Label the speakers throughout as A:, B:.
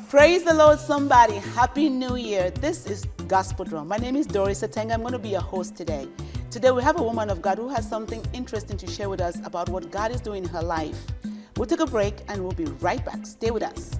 A: Praise the Lord, somebody. Happy New Year. This is Gospel Drum. My name is Doris Atenga. I'm going to be your host today. Today we have a woman of God who has something interesting to share with us about what God is doing in her life. We'll take a break and we'll be right back. Stay with us.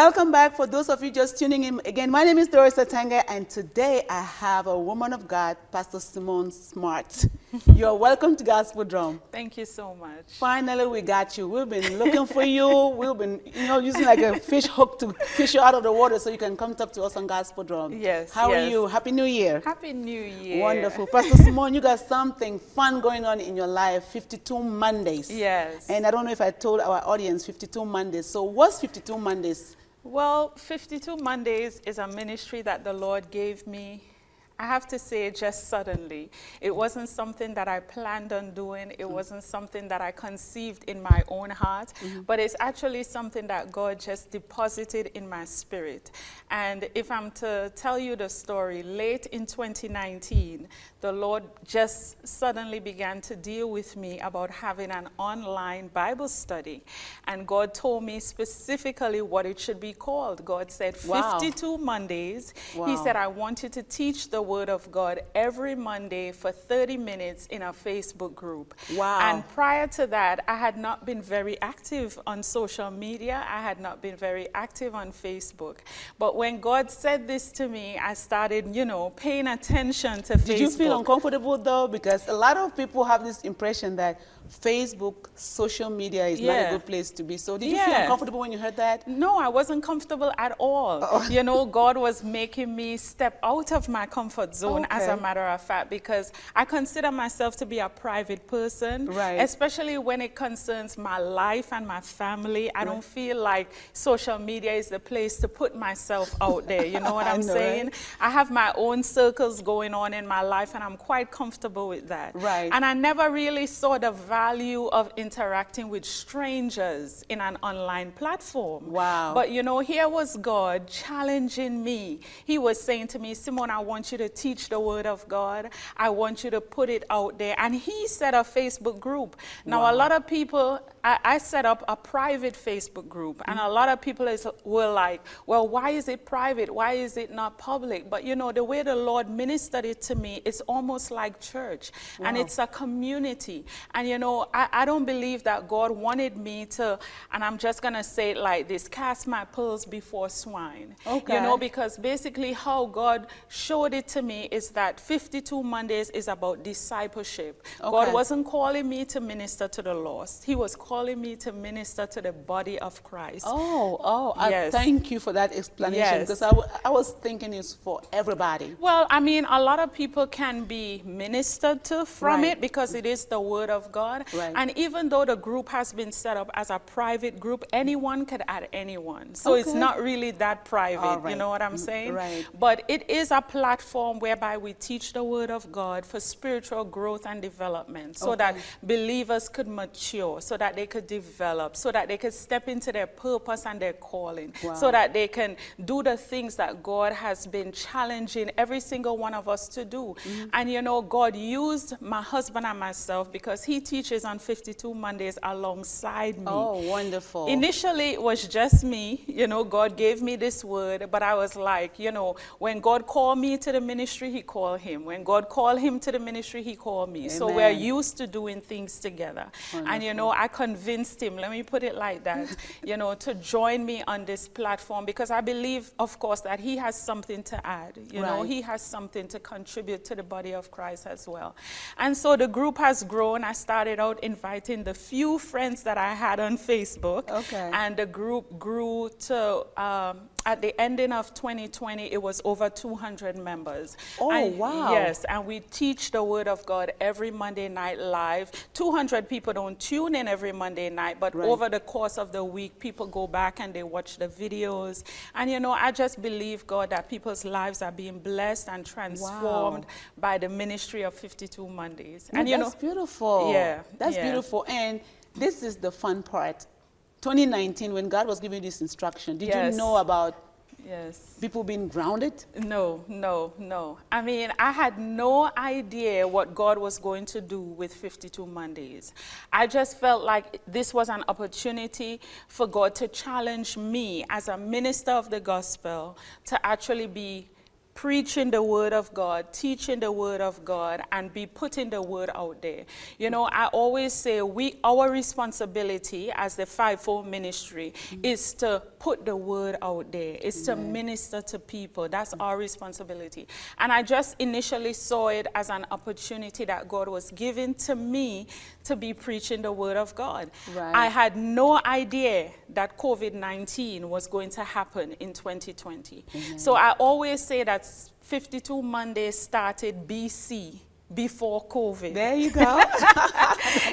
A: Welcome back. For those of you just tuning in again, my name is Doris Atenga, and today I have a woman of God, Pastor Simone Smart. You're welcome to Gospel Drum.
B: Thank you so much.
A: Finally, we got you. We've been looking for you. We've been, using like a fish hook to fish you out of the water so you can come talk to us on Gospel Drum.
B: Yes.
A: How are you? Happy New Year.
B: Happy New Year.
A: Wonderful. Pastor Simone, you got something fun going on in your life, 52 Mondays.
B: Yes.
A: And I don't know if I told our audience 52 Mondays. So what's 52 Mondays?
B: Well, 52 Mondays is a ministry that the Lord gave me I have to say, just suddenly. It wasn't something that I planned on doing. It wasn't something that I conceived in my own heart, but it's actually something that God just deposited in my spirit. And if I'm to tell you the story, late in 2019, the Lord just suddenly began to deal with me about having an online Bible study. And God told me specifically what it should be called. God said 52 Mondays. He said, I want you to teach the Word of God every Monday for 30 minutes in a Facebook group.
A: Wow.
B: And prior to that, I had not been very active on social media. I had not been very active on Facebook. But when God said this to me, I started, you know, paying attention to Facebook.
A: Did you feel uncomfortable though? Because a lot of people have this impression that Facebook, social media is not a good place to be. So did you feel uncomfortable when you heard that?
B: No, I wasn't comfortable at all. You know, God was making me step out of my comfort zone, as a matter of fact, because I consider myself to be a private person, especially when it concerns my life and my family. I don't feel like social media is the place to put myself out there. You know what I'm saying? I have my own circles going on in my life, and I'm quite comfortable with that. And I never really saw the value of interacting with strangers in an online platform. But you know, here was God challenging me. He was saying to me, Simone, I want you to teach the Word of God. I want you to put it out there. And he set a Facebook group. Now, a lot of people, I set up a private Facebook group, and a lot of people were like, well, why is it private? Why is it not public? But you know, the way the Lord ministered it to me, it's almost like church, and it's a community. And you know, I don't believe that God wanted me to, and I'm just going to say it like this, cast my pearls before swine. You know, because basically how God showed it to me is that 52 Mondays is about discipleship. God wasn't calling me to minister to the lost. He was calling me to minister to the body of Christ.
A: Thank you for that explanation, because I was thinking it's for everybody.
B: Well, I mean, a lot of people can be ministered to from it because it is the Word of God. And even though the group has been set up as a private group, anyone could add anyone. So it's not really that private, you know what I'm saying? But it is a platform whereby we teach the Word of God for spiritual growth and development, so that believers could mature, so that they could develop, so that they could step into their purpose and their calling, so that they can do the things that God has been challenging every single one of us to do. And you know, God used my husband and myself because he teaches on 52 Mondays alongside me.
A: Wonderful.
B: Initially, it was just me. You know, God gave me this word, but I was like, you know, when God called me to the ministry, he called him. When God called him to the ministry, he called me. So we're used to doing things together. And, you know, I convinced him, let me put it like that, you know, to join me on this platform, because I believe, of course, that he has something to add. You know, he has something to contribute to the body of Christ as well. And so the group has grown. I started out inviting the few friends that I had on Facebook. And the group grew to, at the ending of 2020, it was over 200 members. Yes, and we teach the Word of God every Monday night live. 200 people don't tune in every Monday night, but over the course of the week, people go back and they watch the videos. And you know, I just believe, God, that people's lives are being blessed and transformed by the ministry of 52 Mondays. And you know,
A: that's beautiful. That's beautiful. And this is the fun part. 2019, when God was giving this instruction, did you know about people being grounded? No. I mean, I had no idea what God was going to do with 52 Mondays. I just felt like this was an opportunity for God to challenge me as a minister of the gospel to actually be preaching the Word of God, teaching the Word of God, and be putting the Word out there. You know, I always say our responsibility as the fivefold ministry is to put the Word out there, is to minister to people. That's our responsibility. And I just initially saw it as an opportunity that God was giving to me to be preaching the Word of God. I had no idea that COVID-19 was going to happen in 2020. So I always say that 52 Mondays started BC
B: before COVID.
A: There you go.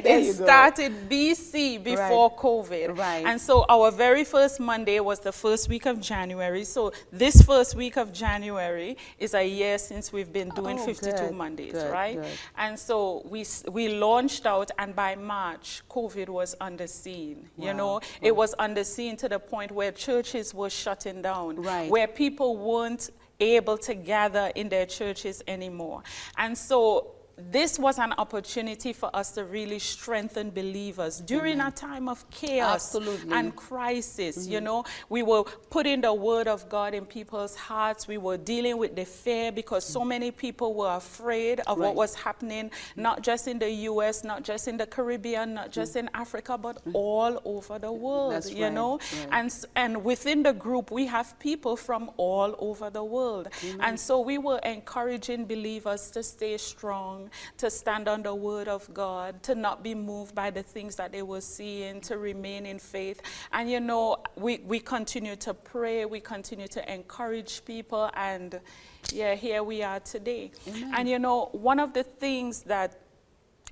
B: It started BC before COVID.
A: Right.
B: And so our very first Monday was the first week of January. So this first week of January is a year since we've been doing 52 Mondays, right? Good. And so we launched out, and by March, COVID was on the scene. Wow. You know, it was on the scene to the point where churches were shutting down, where people weren't able to gather in their churches anymore. And so this was an opportunity for us to really strengthen believers during a time of chaos and crisis. You know, we were putting the word of God in people's hearts. We were dealing with the fear because so many people were afraid of what was happening, not just in the U.S., not just in the Caribbean, not just in Africa, but all over the world, you know. And within the group, we have people from all over the world. And so we were encouraging believers to stay strong, to stand on the word of God, to not be moved by the things that they were seeing, to remain in faith. And you know, we continue to pray, we continue to encourage people, and yeah, here we are today. Amen. And you know, one of the things that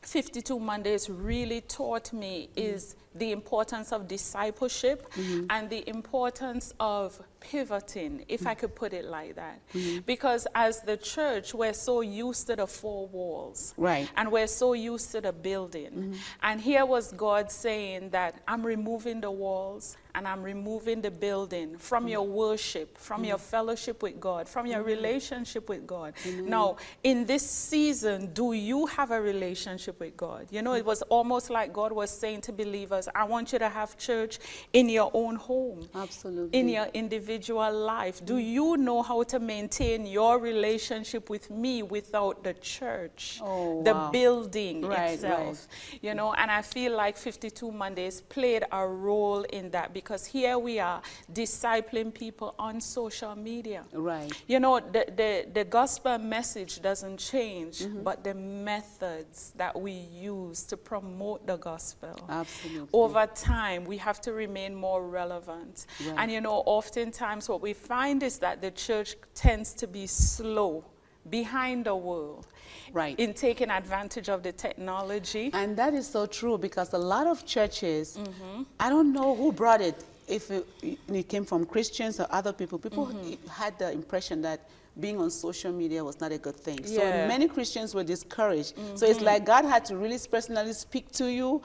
B: 52 Mondays really taught me is the importance of discipleship and the importance of pivoting, if I could put it like that. Because as the church, we're so used to the four walls. And we're so used to the building. And here was God saying that I'm removing the walls and I'm removing the building from your worship, from your fellowship with God, from your relationship with God. Now, in this season, do you have a relationship with God? You know, it was almost like God was saying to believers, I want you to have church in your own home. Absolutely. In your individual life. Do you know how to maintain your relationship with me without the church, the building itself? You know, and I feel like 52 Mondays played a role in that, because here we are discipling people on social media. You know, the gospel message doesn't change, but the methods that we use to promote the gospel. Over time, we have to remain more relevant. And you know, oftentimes what we find is that the church tends to be slow, behind the world, in taking advantage of the technology.
A: And that is so true, because a lot of churches, I don't know who brought it, if it came from Christians or other people, people had the impression that being on social media was not a good thing. So many Christians were discouraged. So it's like God had to really personally speak to you,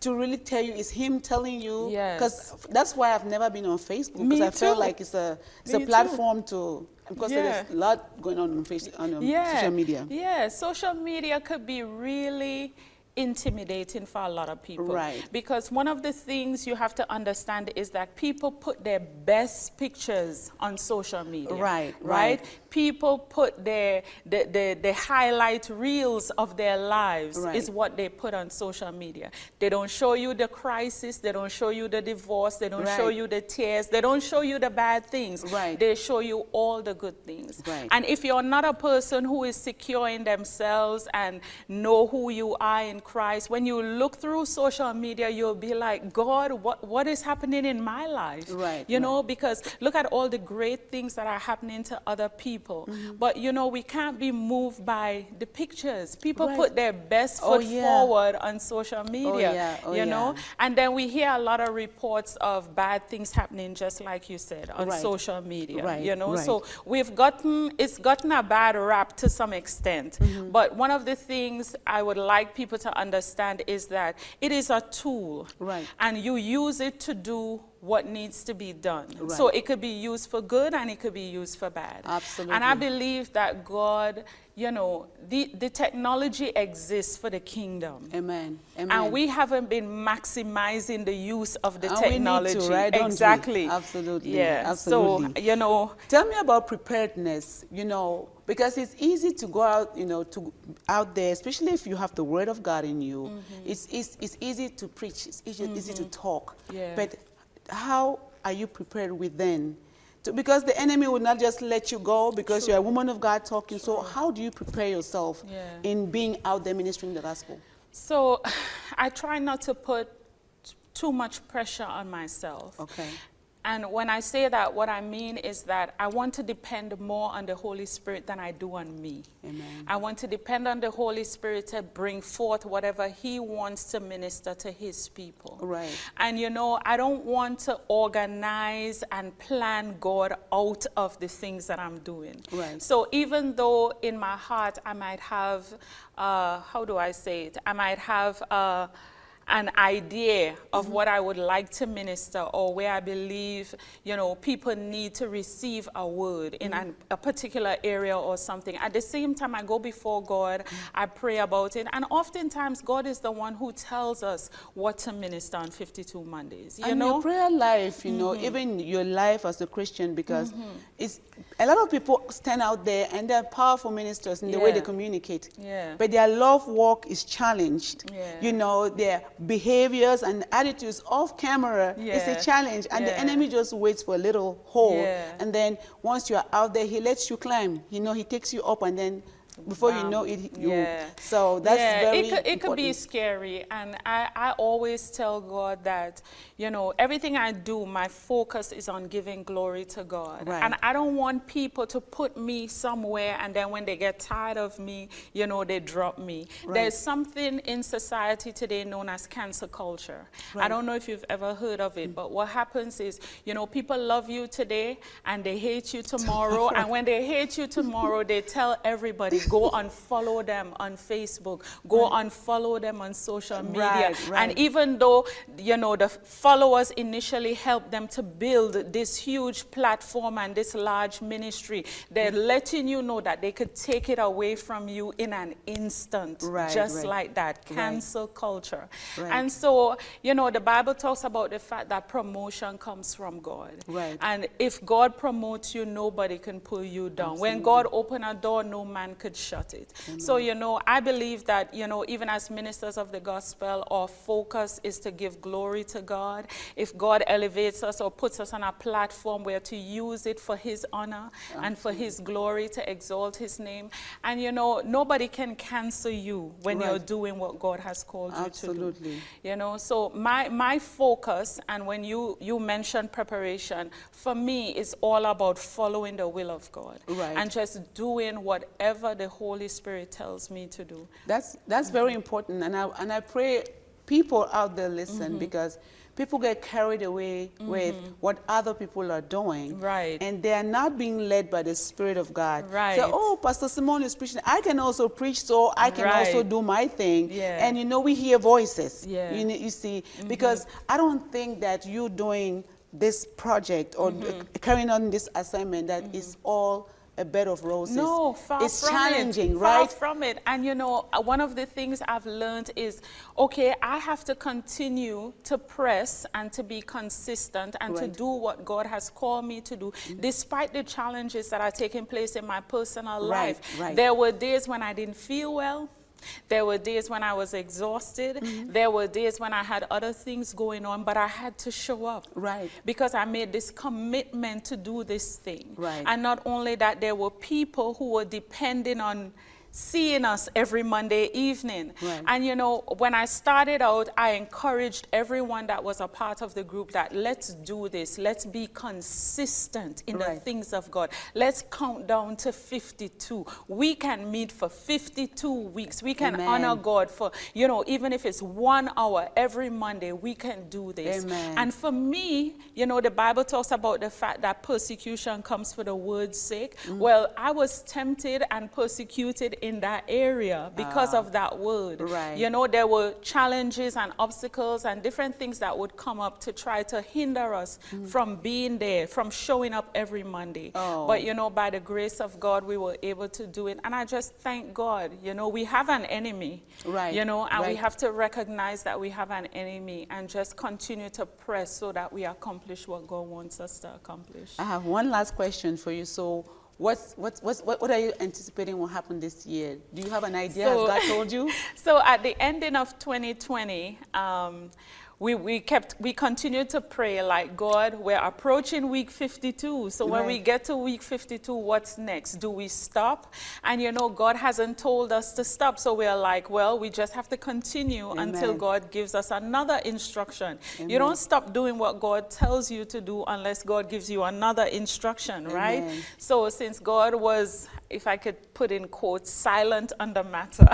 A: to really tell you, it's him telling you. Because that's why I've never been on Facebook, because I felt like it's a platform to, because there's a lot going on social media.
B: Yeah, social media could be really intimidating for a lot of people. Because one of the things you have to understand is that people put their best pictures on social media. People put the highlight reels of their lives is what they put on social media. They don't show you the crisis, they don't show you the divorce, they don't show you the tears, they don't show you the bad things. They show you all the good things. And if you're not a person who is secure in themselves and know who you are in Christ, when you look through social media, you'll be like, God, what is happening in my life? You know, because look at all the great things that are happening to other people. But, you know, we can't be moved by the pictures. People put their best foot forward on social media, you know. And then we hear a lot of reports of bad things happening, just like you said, on social media, you know. So it's gotten a bad rap to some extent. But one of the things I would like people to understand is that it is a tool, and you use it to do what needs to be done. So it could be used for good and it could be used for bad. And I believe that God, you know, the technology exists for the kingdom. And we haven't been maximizing the use of the technology.
A: We need to,
B: exactly.
A: Absolutely.
B: So, you know.
A: Tell me about preparedness, you know, because it's easy to go out, you know, out there, especially if you have the word of God in you. It's easy to preach, it's easy to talk. But how are you prepared within? Because the enemy will not just let you go because you're a woman of God talking. So how do you prepare yourself in being out there ministering the gospel?
B: So I try not to put too much pressure on myself. And when I say that, what I mean is that I want to depend more on the Holy Spirit than I do on me.
A: Amen.
B: I want to depend on the Holy Spirit to bring forth whatever he wants to minister to his people.
A: Right.
B: And you know, I don't want to organize and plan God out of the things that I'm doing.
A: Right.
B: So even though in my heart I might have, how do I say it? I might have an idea of what I would like to minister, or where I believe, you know, people need to receive a word in a particular area or something. At the same time, I go before God, I pray about it, and oftentimes God is the one who tells us what to minister on 52 Mondays. You know?
A: Your prayer life, you know, even your life as a Christian, because it's a lot of people stand out there and they're powerful ministers in the way they communicate. But their love walk is challenged. You know, their behaviors and attitudes off camera is a challenge, and the enemy just waits for a little hole, and then once you're out there, he lets you climb. You know, he takes you up, and then before you know it, so that's very
B: it could be scary. And I always tell God that, you know, everything I do, my focus is on giving glory to God. And I don't want people to put me somewhere and then when they get tired of me, you know, they drop me. There's something in society today known as cancel culture. I don't know if you've ever heard of it, but what happens is, you know, people love you today and they hate you tomorrow. And when they hate you tomorrow, they tell everybody, go unfollow them on Facebook, go unfollow them on social media. And even though, you know, the followers initially helped them to build this huge platform and this large ministry, they're letting you know that they could take it away from you in an instant, just like that. Cancel culture. And so, you know, the Bible talks about the fact that promotion comes from God. And if God promotes you, nobody can pull you down. When God opens a door, no man could shut it. So, you know, I believe that, you know, even as ministers of the gospel, our focus is to give glory to God. If God elevates us or puts us on a platform, we're to use it for his honor and for his glory, to exalt his name. And, you know, nobody can cancel you when you're doing what God has called you to do. You know, so my focus, and when you mentioned preparation, for me, is all about following the will of God and just doing whatever the Holy Spirit tells me to do.
A: That's very important, and I pray people out there listen, because people get carried away with what other people are doing, and they are not being led by the Spirit of God. So, oh, Pastor Simone is preaching, I can also preach, so I can also do my thing. And you know, we hear voices. You see, because I don't think that you doing this project or carrying on this assignment that is all a bed of roses.
B: No, far
A: it's
B: from
A: challenging,
B: it.
A: right?
B: Far from it. And you know, one of the things I've learned is, okay, I have to continue to press and to be consistent and to do what God has called me to do, despite the challenges that are taking place in my personal life. There were days when I didn't feel well. There were days when I was exhausted. There were days when I had other things going on, but I had to show up. Because I made this commitment to do this thing. And not only that, there were people who were depending on seeing us every Monday evening. And you know, when I started out, I encouraged everyone that was a part of the group that let's do this. Let's be consistent in the things of God. Let's count down to 52. We can meet for 52 weeks. We can honor God for, you know, even if it's 1 hour every Monday, we can do this. And for me, you know, the Bible talks about the fact that persecution comes for the word's sake. Well, I was tempted and persecuted in that area because of that word. You know, there were challenges and obstacles and different things that would come up to try to hinder us from being there, from showing up every Monday. But, you know, by the grace of God, we were able to do it. And I just thank God. You know, we have an enemy, you know, and we have to recognize that we have an enemy and just continue to press so that we accomplish what God wants us to accomplish.
A: I have one last question for you. So, what are you anticipating will happen this year? Do you have an idea? Has God told you?
B: So at the ending of 2020, we continued to pray like, God, we're approaching week 52. So when we get to week 52, what's next? Do we stop? And you know, God hasn't told us to stop. So we're like, well, we just have to continue until God gives us another instruction. You don't stop doing what God tells you to do unless God gives you another instruction, right? So since God was, if I could put in quotes, silent on the matter.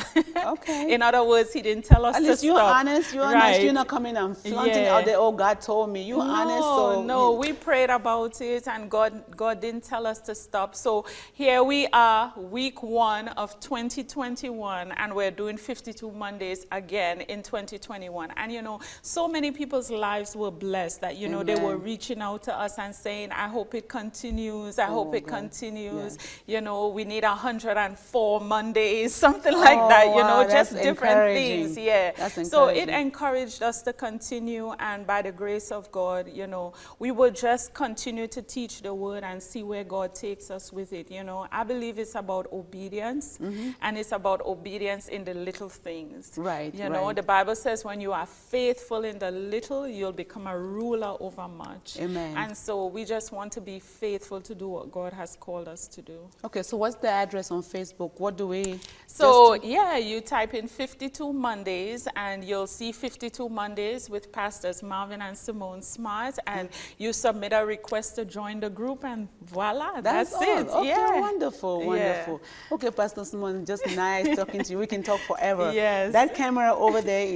B: In other words, he didn't tell us to stop. At least
A: you're honest. You're honest. You're not coming and flaunting out there, oh, God told me. You're honest. So
B: no, we prayed about it, and God didn't tell us to stop. So here we are, week 1 of 2021, and we're doing 52 Mondays again in 2021. And, you know, so many people's lives were blessed that, you know, they were reaching out to us and saying, I hope it continues. I hope it continues. You know, we need 104 Mondays, something like that, you know, just different things. So it encouraged us to continue, and by the grace of God, you know, we will just continue to teach the word and see where God takes us with it. You know, I believe it's about obedience, and it's about obedience in the little things. You know, the Bible says when you are faithful in the little, you'll become a ruler over much. And so we just want to be faithful to do what God has called us to do.
A: Okay, so what's the address on Facebook? What do we...
B: So, yeah, you type in 52 Mondays, and you'll see 52 Mondays with Pastors Marvin and Simone Smart, and you submit a request to join the group, and voila, that's it.
A: Okay, wonderful, wonderful. Okay, Pastor Simone, just nice talking to you. We can talk forever. That camera over there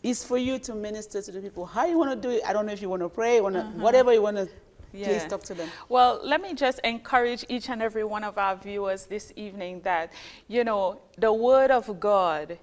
A: is for you to minister to the people. How you want to do it, I don't know if you want to pray, whatever you want to. Please talk to them.
B: Well, let me just encourage each and every one of our viewers this evening that, you know, the Word of God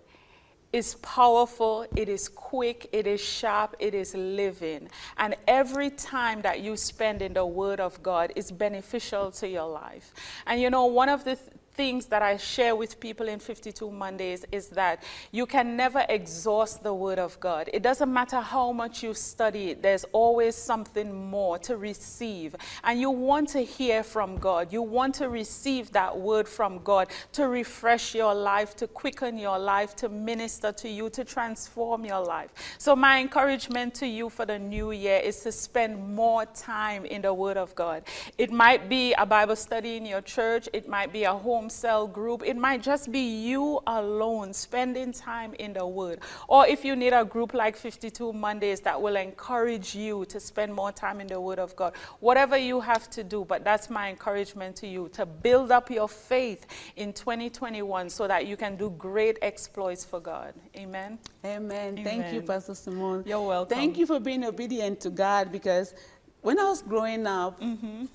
B: is powerful, it is quick, it is sharp, it is living. And every time that you spend in the Word of God is beneficial to your life. And you know, one of the things that I share with people in 52 Mondays is that you can never exhaust the Word of God. It doesn't matter how much you study it, there's always something more to receive. And you want to hear from God. You want to receive that word from God to refresh your life, to quicken your life, to minister to you, to transform your life. So my encouragement to you for the new year is to spend more time in the Word of God. It might be a Bible study in your church. It might be a home cell group. It might just be you alone spending time in the Word. Or if you need a group like 52 Mondays that will encourage you to spend more time in the Word of God. Whatever you have to do, but that's my encouragement to you, to build up your faith in 2021 so that you can do great exploits for God. Amen?
A: Amen. Thank you, Pastor Simone.
B: You're welcome.
A: Thank you for being obedient to God, because when I was growing up,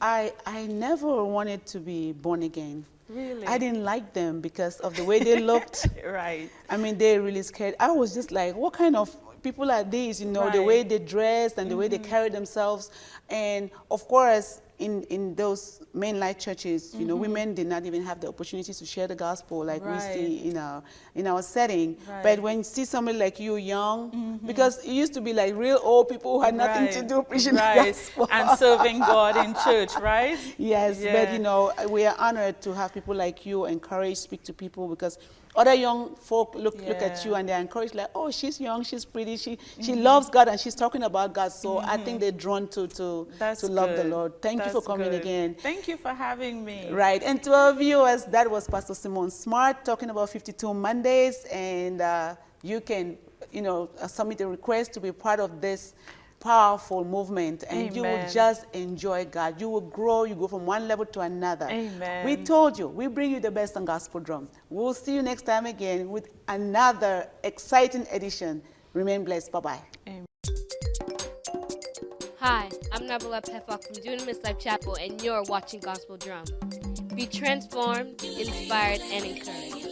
A: I never wanted to be born again.
B: Really?
A: I didn't like them because of the way they looked. I mean, they really scared. I was just like, what kind of people are these? You know, the way they dress and the way they carry themselves. And of course, in those mainline churches, you know, women did not even have the opportunity to share the gospel like we see in our setting. But when you see somebody like you young, because it used to be like real old people who had nothing to do preaching the gospel.
B: And serving God in church, right?
A: Yes, but you know, we are honored to have people like you encourage, speak to people, because other young folk look at you and they're encouraged, like, oh, she's young, she's pretty, she loves God and she's talking about God. So I think they're drawn to love the Lord. Thank you for coming again.
B: Thank you for having me.
A: Right. And to our viewers, that was Pastor Simone Smart talking about 52 Mondays. And you can, you know, submit a request to be part of this powerful movement, and you will just enjoy God. You will grow. You go from one level to another. We told you, we bring you the best on Gospel Drum. We'll see you next time again with another exciting edition. Remain blessed. Bye-bye.
C: Hi, I'm Nabila Pefak from Dunamis Life Chapel, and you're watching Gospel Drum. Be transformed, inspired, and encouraged.